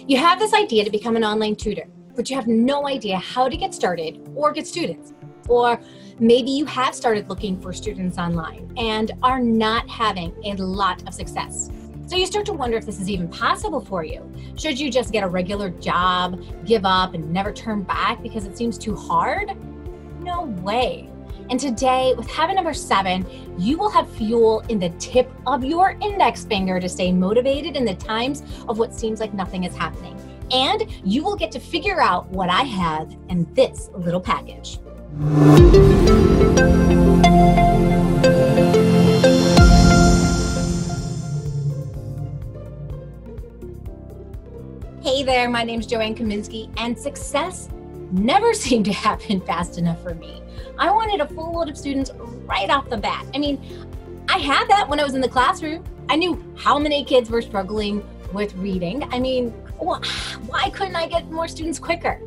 You have this idea to become an online tutor, but you have no idea how to get started or get students. Or maybe you have started looking for students online and are not having a lot of success. So you start to wonder if this is even possible for you. Should you just get a regular job, give up, and never turn back because it seems too hard? No way. And today, with habit number 7, you will have fuel in the tip of your index finger to stay motivated in the times of what seems like nothing is happening. And you will get to figure out what I have in this little package. Hey there, my name's Joanne Kaminski, and success never seemed to happen fast enough for me. I wanted a full load of students right off the bat. I mean, I had that when I was in the classroom. I knew how many kids were struggling with reading. I mean, why couldn't I get more students quicker?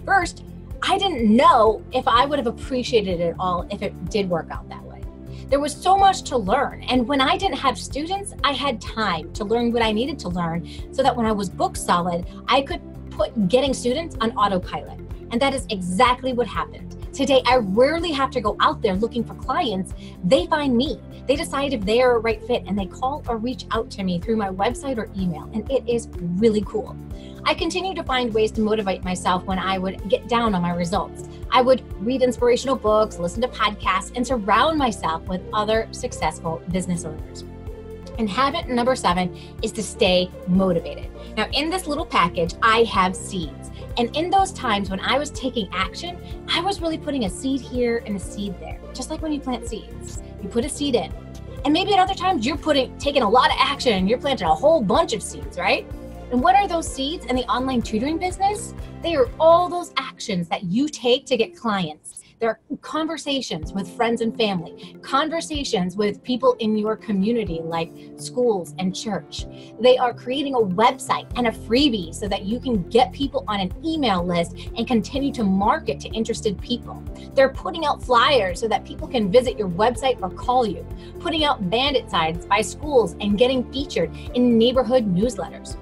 First, I didn't know if I would have appreciated it all if it did work out that way. There was so much to learn, and when I didn't have students, I had time to learn what I needed to learn so that when I was book solid, I could put getting students on autopilot. And that is exactly what happened. Today, I rarely have to go out there looking for clients. They find me. They decide if they are a right fit, and they call or reach out to me through my website or email, and it is really cool. I continue to find ways to motivate myself when I would get down on my results. I would read inspirational books, listen to podcasts, and surround myself with other successful business owners. And habit number 7 is to stay motivated. Now, in this little package, I have seeds. And in those times when I was taking action, I was really putting a seed here and a seed there. Just like when you plant seeds, you put a seed in. And maybe at other times you're taking a lot of action and you're planting a whole bunch of seeds, right? And what are those seeds in the online tutoring business? They are all those actions that you take to get clients. There are conversations with friends and family, conversations with people in your community like schools and church. They are creating a website and a freebie so that you can get people on an email list and continue to market to interested people. They're putting out flyers so that people can visit your website or call you, putting out bandit signs by schools and getting featured in neighborhood newsletters.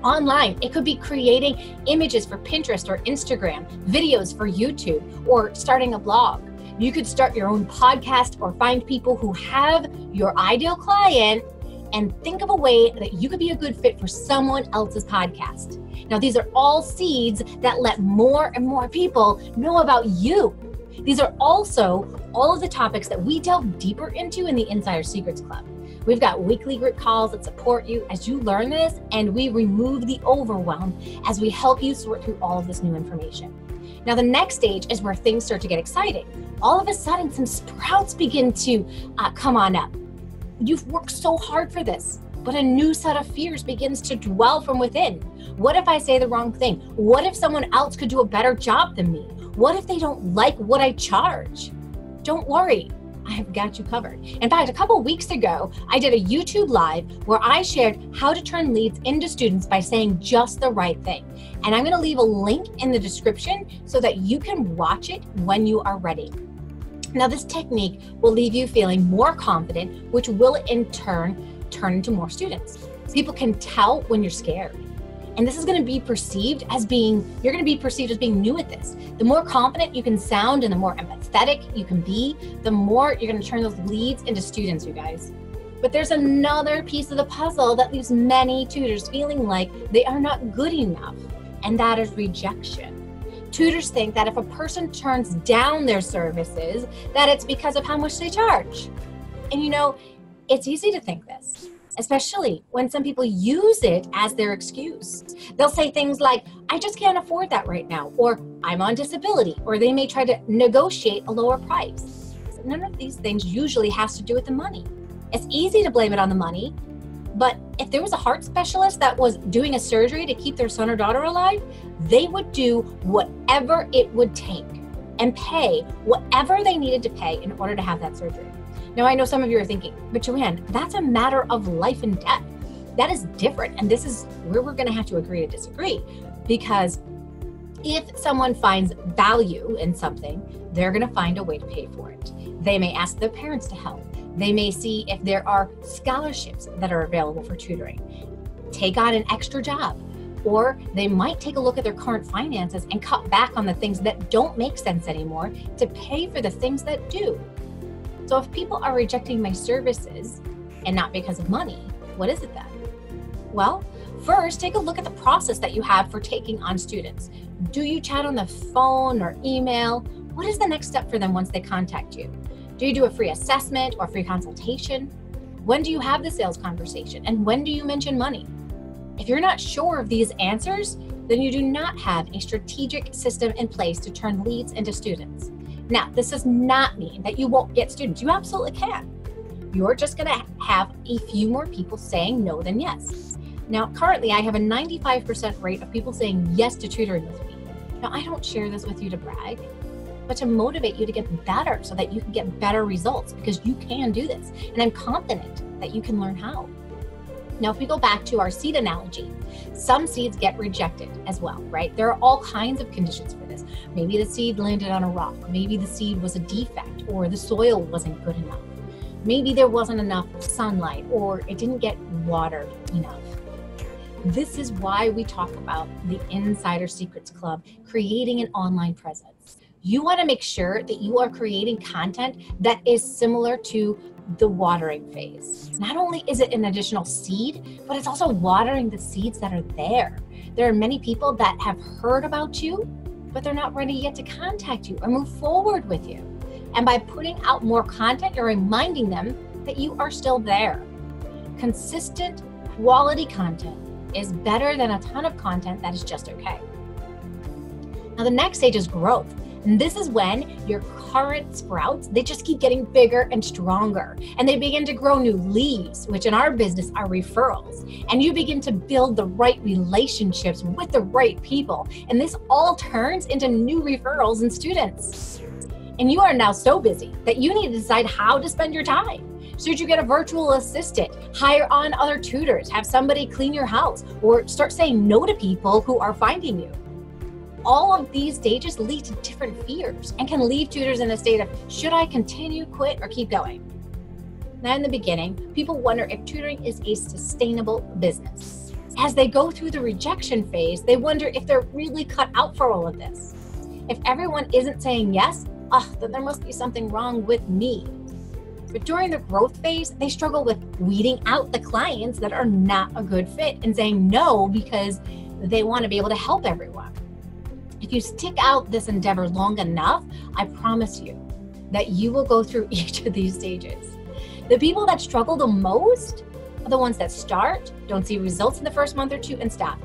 Online, it could be creating images for Pinterest or Instagram, videos for YouTube, or starting a blog. You could start your own podcast or find people who have your ideal client and think of a way that you could be a good fit for someone else's podcast. Now, these are all seeds that let more and more people know about you. These are also all of the topics that we delve deeper into in the Insider Secrets Club. We've got weekly group calls that support you as you learn this, and we remove the overwhelm as we help you sort through all of this new information. Now, the next stage is where things start to get exciting. All of a sudden, some sprouts begin to come on up. You've worked so hard for this, but a new set of fears begins to dwell from within. What if I say the wrong thing? What if someone else could do a better job than me? What if they don't like what I charge? Don't worry. I have got you covered. In fact, a couple weeks ago, I did a YouTube Live where I shared how to turn leads into students by saying just the right thing. And I'm going to leave a link in the description so that you can watch it when you are ready. Now, this technique will leave you feeling more confident, which will in turn turn into more students. People can tell when you're scared. And this is going to be perceived as being new at this. The more confident you can sound and the more empathetic you can be, the more you're going to turn those leads into students, you guys. But there's another piece of the puzzle that leaves many tutors feeling like they are not good enough, and that is rejection. Tutors think that if a person turns down their services, that it's because of how much they charge. And you know, it's easy to think this, especially when some people use it as their excuse. They'll say things like, I just can't afford that right now, or I'm on disability, or they may try to negotiate a lower price. None of these things usually has to do with the money. It's easy to blame it on the money, but if there was a heart specialist that was doing a surgery to keep their son or daughter alive, they would do whatever it would take and pay whatever they needed to pay in order to have that surgery. Now, I know some of you are thinking, but Joanne, that's a matter of life and death. That is different. And this is where we're going to have to agree to disagree, because if someone finds value in something, they're going to find a way to pay for it. They may ask their parents to help. They may see if there are scholarships that are available for tutoring, take on an extra job, Or they might take a look at their current finances and cut back on the things that don't make sense anymore to pay for the things that do. So if people are rejecting my services and not because of money, what is it then? Well, first, take a look at the process that you have for taking on students. Do you chat on the phone or email? What is the next step for them once they contact you? Do you do a free assessment or free consultation? When do you have the sales conversation? And when do you mention money? If you're not sure of these answers, then you do not have a strategic system in place to turn leads into students. Now, this does not mean that you won't get students. You absolutely can. You're just going to have a few more people saying no than yes. Now, currently, I have a 95% rate of people saying yes to tutoring with me. Now, I don't share this with you to brag, but to motivate you to get better so that you can get better results, because you can do this. And I'm confident that you can learn how. Now, if we go back to our seed analogy, some seeds get rejected as well, right? There are all kinds of conditions for this. Maybe the seed landed on a rock. Maybe the seed was a defect, or the soil wasn't good enough. Maybe there wasn't enough sunlight, or it didn't get watered enough. This is why we talk about the Insider Secrets Club, creating an online presence. You want to make sure that you are creating content that is similar to the watering phase. Not only is it an additional seed, but it's also watering the seeds that are there. There are many people that have heard about you, but they're not ready yet to contact you or move forward with you. And by putting out more content, you're reminding them that you are still there. Consistent, quality content is better than a ton of content that is just okay. Now, the next stage is growth. And this is when your current sprouts, they just keep getting bigger and stronger, and they begin to grow new leaves, which in our business are referrals. And you begin to build the right relationships with the right people. And this all turns into new referrals and students. And you are now so busy that you need to decide how to spend your time. Should you get a virtual assistant, hire on other tutors, have somebody clean your house, or start saying no to people who are finding you? All of these stages lead to different fears and can leave tutors in a state of, should I continue, quit, or keep going? Now, in the beginning, people wonder if tutoring is a sustainable business. As they go through the rejection phase, they wonder if they're really cut out for all of this. If everyone isn't saying yes, then there must be something wrong with me. But during the growth phase, they struggle with weeding out the clients that are not a good fit and saying no because they want to be able to help everyone. If you stick out this endeavor long enough, I promise you that you will go through each of these stages. The people that struggle the most are the ones that start, don't see results in the first month or two, and stop.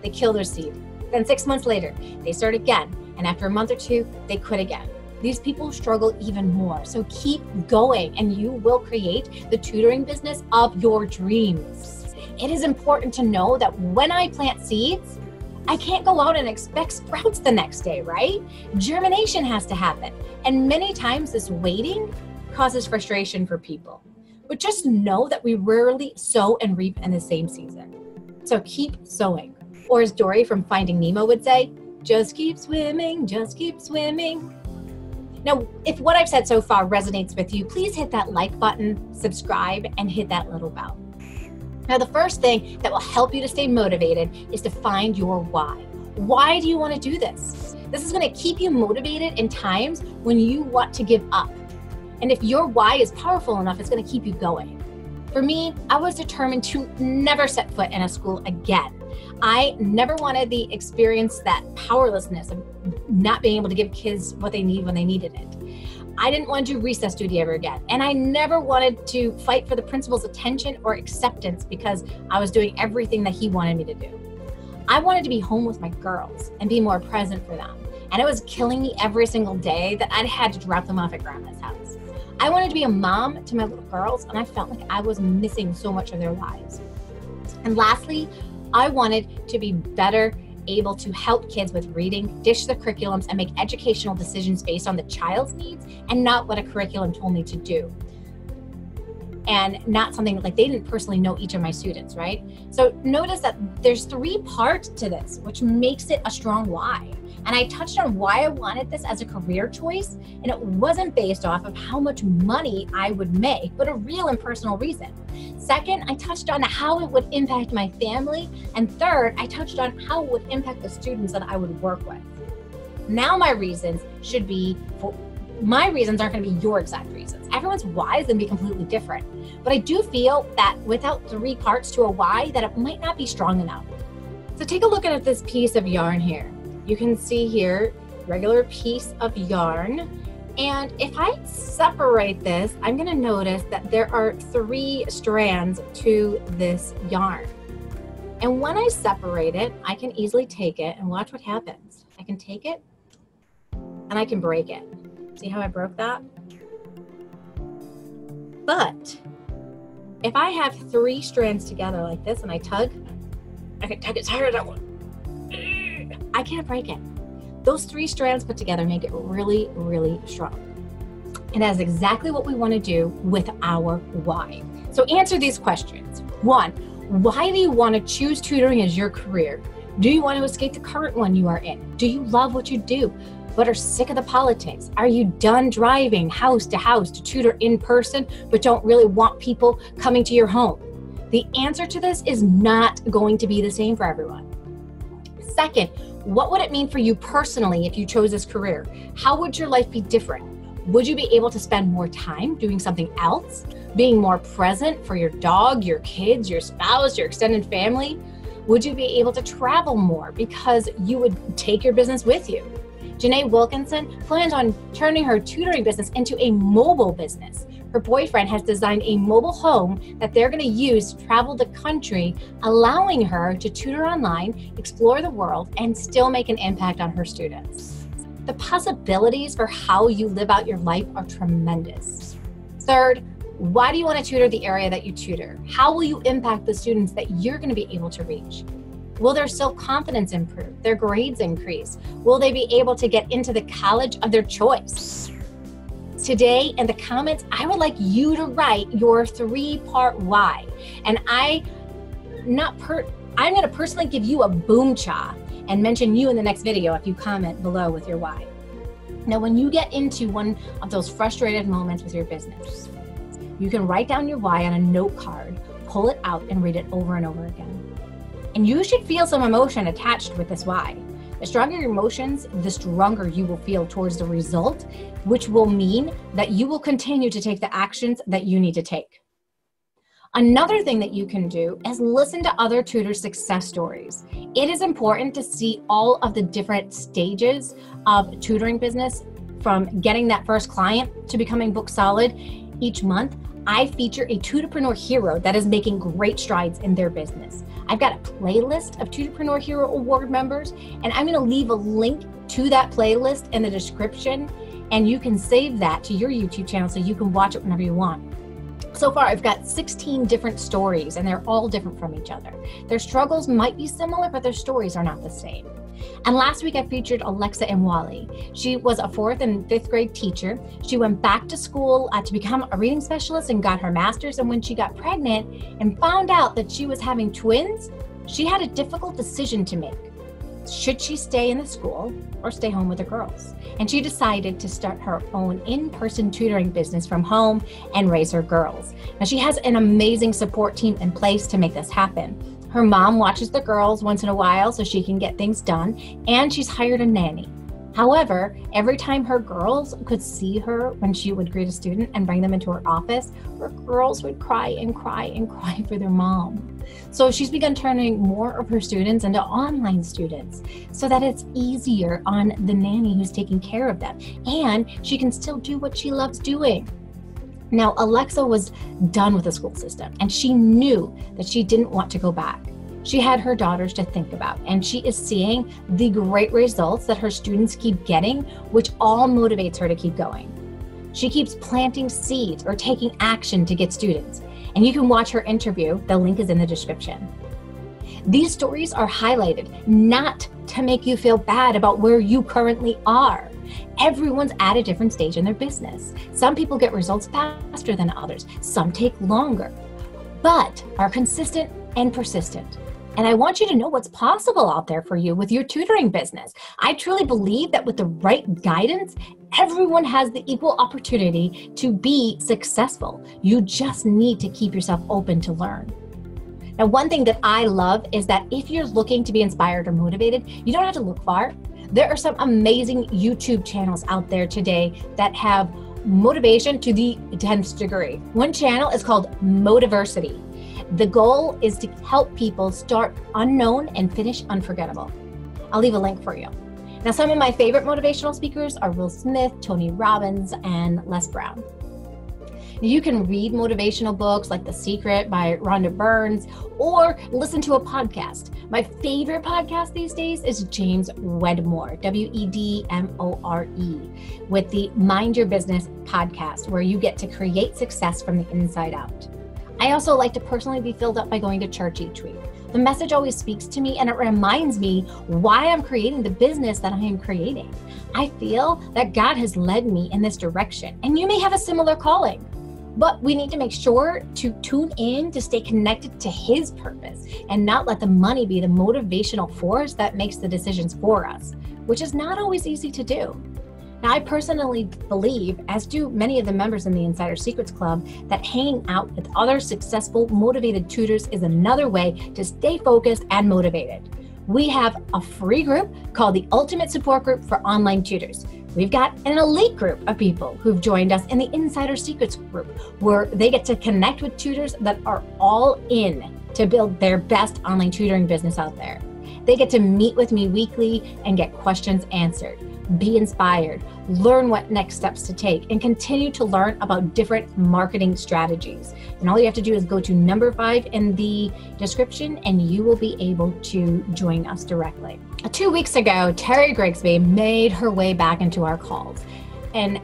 They kill their seed. Then 6 months later, they start again. And after a month or two, they quit again. These people struggle even more. So keep going and you will create the tutoring business of your dreams. It is important to know that when I plant seeds, I can't go out and expect sprouts the next day, right? Germination has to happen. And many times this waiting causes frustration for people. But just know that we rarely sow and reap in the same season. So keep sowing. Or as Dory from Finding Nemo would say, just keep swimming, just keep swimming. Now, if what I've said so far resonates with you, please hit that like button, subscribe, and hit that little bell. Now, the first thing that will help you to stay motivated is to find your why. Why do you want to do this? This is going to keep you motivated in times when you want to give up. And if your why is powerful enough, it's going to keep you going. For me, I was determined to never set foot in a school again. I never wanted the experience that powerlessness of not being able to give kids what they need when they needed it. I didn't want to do recess duty ever again. And I never wanted to fight for the principal's attention or acceptance because I was doing everything that he wanted me to do. I wanted to be home with my girls and be more present for them. And it was killing me every single day that I had to drop them off at grandma's house. I wanted to be a mom to my little girls, and I felt like I was missing so much of their lives. And lastly, I wanted to be better able to help kids with reading, dish the curriculums, and make educational decisions based on the child's needs and not what a curriculum told me to do. and not something like they didn't personally know each of my students, right? So notice that there's 3 parts to this, which makes it a strong why. And I touched on why I wanted this as a career choice, and it wasn't based off of how much money I would make, but a real and personal reason. Second, I touched on how it would impact my family. And third, I touched on how it would impact the students that I would work with. Now my reasons aren't going to be your exact reasons. Everyone's why is going to be completely different. But I do feel that without 3 parts to a why, that it might not be strong enough. So take a look at this piece of yarn here. You can see here, regular piece of yarn. And if I separate this, I'm going to notice that there are 3 strands to this yarn. And when I separate it, I can easily take it and watch what happens. I can take it and I can break it. See how I broke that? But if I have 3 strands together like this and I tug, I can tug as hard as I want. I can't break it. Those 3 strands put together make it really, really strong. And that's exactly what we want to do with our why. So answer these questions. 1, why do you want to choose tutoring as your career? Do you want to escape the current one you are in? Do you love what you do, but are sick of the politics? Are you done driving house to tutor in person, but don't really want people coming to your home? The answer to this is not going to be the same for everyone. Second, what would it mean for you personally if you chose this career? How would your life be different? Would you be able to spend more time doing something else? Being more present for your dog, your kids, your spouse, your extended family? Would you be able to travel more because you would take your business with you? Janae Wilkinson plans on turning her tutoring business into a mobile business. Her boyfriend has designed a mobile home that they're going to use to travel the country, allowing her to tutor online, explore the world, and still make an impact on her students. The possibilities for how you live out your life are tremendous. Third, why do you want to tutor the area that you tutor? How will you impact the students that you're going to be able to reach? Will their self-confidence improve? Their grades increase? Will they be able to get into the college of their choice? Today in the comments, I would like you to write your 3-part why. And I'm going to personally give you a boom cha and mention you in the next video if you comment below with your why. Now, when you get into one of those frustrated moments with your business, you can write down your why on a note card, pull it out and read it over and over again. And you should feel some emotion attached with this why. The stronger your emotions, the stronger you will feel towards the result, which will mean that you will continue to take the actions that you need to take. Another thing that you can do is listen to other tutors' success stories. It is important to see all of the different stages of tutoring business, from getting that first client to becoming book solid. Each month, I feature a Tutorpreneur hero that is making great strides in their business. I've got a playlist of Tutorpreneur Hero Award members, and I'm going to leave a link to that playlist in the description, and you can save that to your YouTube channel so you can watch it whenever you want. So far, I've got 16 different stories, and they're all different from each other. Their struggles might be similar, but their stories are not the same. And last week I featured Alexa and Wally. She was a 4th and 5th grade teacher. She went back to school to become a reading specialist and got her master's. And when she got pregnant and found out that she was having twins, she had a difficult decision to make. Should she stay in the school or stay home with the girls? And she decided to start her own in-person tutoring business from home and raise her girls. Now, she has an amazing support team in place to make this happen. Her mom watches the girls once in a while so she can get things done, and she's hired a nanny. However, every time her girls could see her when she would greet a student and bring them into her office, her girls would cry and cry and cry for their mom. So she's begun turning more of her students into online students so that it's easier on the nanny who's taking care of them, and she can still do what she loves doing. Now, Alexa was done with the school system, and she knew that she didn't want to go back. She had her daughters to think about, and she is seeing the great results that her students keep getting, which all motivates her to keep going. She keeps planting seeds or taking action to get students, and you can watch her interview. The link is in the description. These stories are highlighted not to make you feel bad about where you currently are, Everyone's at a different stage in their business. Some people get results faster than others. Some take longer, but are consistent and persistent. And I want you to know what's possible out there for you with your tutoring business. I truly believe that with the right guidance, everyone has the equal opportunity to be successful. You just need to keep yourself open to learn. Now, one thing that I love is that if you're looking to be inspired or motivated, you don't have to look far. There are some amazing YouTube channels out there today that have motivation to the 10th degree. One channel is called Motiversity. The goal is to help people start unknown and finish unforgettable. I'll leave a link for you. Now, some of my favorite motivational speakers are Will Smith, Tony Robbins, and Les Brown. You can read motivational books like The Secret by Rhonda Burns or listen to a podcast. My favorite podcast these days is James Wedmore, Wedmore, with the Mind Your Business podcast, where you get to create success from the inside out. I also like to personally be filled up by going to church each week. The message always speaks to me, and it reminds me why I'm creating the business that I am creating. I feel that God has led me in this direction, and you may have a similar calling. But we need to make sure to tune in to stay connected to His purpose and not let the money be the motivational force that makes the decisions for us, which is not always easy to do. Now, I personally believe, as do many of the members in the Insider Secrets Club, that hanging out with other successful, motivated tutors is another way to stay focused and motivated. We have a free group called the Ultimate Support Group for Online Tutors. We've got an elite group of people who've joined us in the Insider Secrets group, where they get to connect with tutors that are all in to build their best online tutoring business out there. They get to meet with me weekly and get questions answered, be inspired, learn what next steps to take, and continue to learn about different marketing strategies. And all you have to do is go to number 5 in the description and you will be able to join us directly. 2 weeks ago, Terry Grigsby made her way back into our calls, and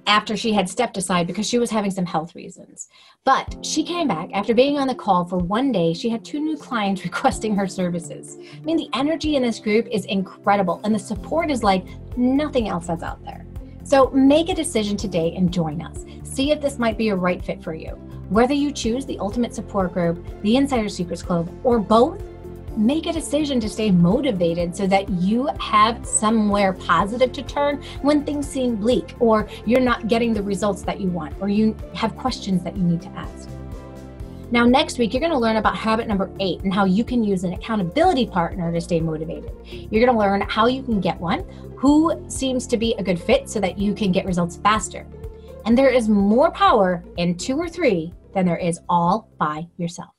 after she had stepped aside because she was having some health reasons. But she came back after being on the call for one day. She had 2 new clients requesting her services. I mean, the energy in this group is incredible, and the support is like nothing else that's out there. So make a decision today and join us. See if this might be a right fit for you. Whether you choose the Ultimate Support Group, the Insider Secrets Club, or both, make a decision to stay motivated so that you have somewhere positive to turn when things seem bleak, or you're not getting the results that you want, or you have questions that you need to ask. Now, next week, you're going to learn about habit number 8 and how you can use an accountability partner to stay motivated. You're going to learn how you can get one, who seems to be a good fit so that you can get results faster. And there is more power in 2 or 3 than there is all by yourself.